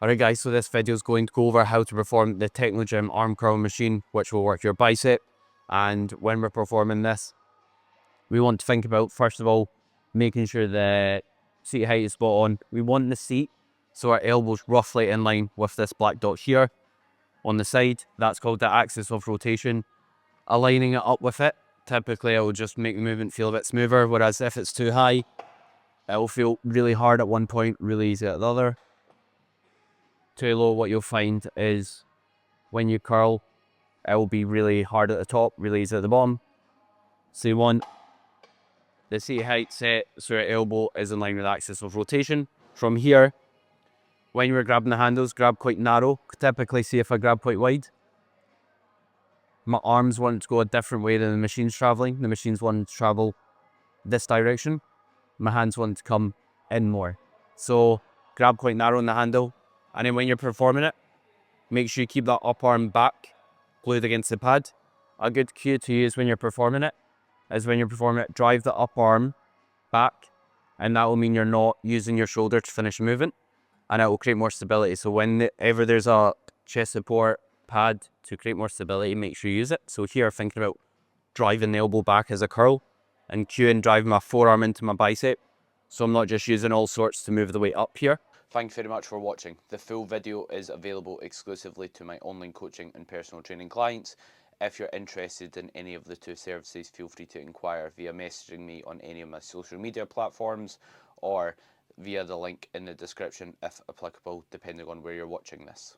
Alright guys, so this video is going to go over how to perform the Technogym arm curl machine, which will work your bicep. And when we're performing this, we want to think about, first of all, making sure the seat height is spot on. We want the seat so our elbows roughly in line with this black dot here on the side. That's called the axis of rotation. Aligning it up with it, typically it will just make the movement feel a bit smoother, whereas if it's too high, it will feel really hard at one point, really easy at the other. Too low, what you'll find is when you curl, it will be really hard at the top, really easy at the bottom. So you want the seat height set so your elbow is in line with the axis of rotation. From here, when you're grabbing the handles, grab quite narrow. Typically, see if I grab quite wide. My arms want to go a different way than the machine's traveling. The machine's wanting to travel this direction. My hands want to come in more. So grab quite narrow on the handle. And then when you're performing it, make sure you keep that up arm back, glued against the pad. A good cue to use when you're performing it is when you're performing it, drive the up arm back, and that will mean you're not using your shoulder to finish the movement, and it will create more stability. So whenever there's a chest support pad to create more stability, make sure you use it. So here, thinking about driving the elbow back as a curl, and cueing driving my forearm into my bicep, so I'm not just using all sorts to move the weight up here. Thanks very much for watching. The full video is available exclusively to my online coaching and personal training clients. If you're interested in any of the two services, feel free to inquire via messaging me on any of my social media platforms or via the link in the description if applicable, depending on where you're watching this.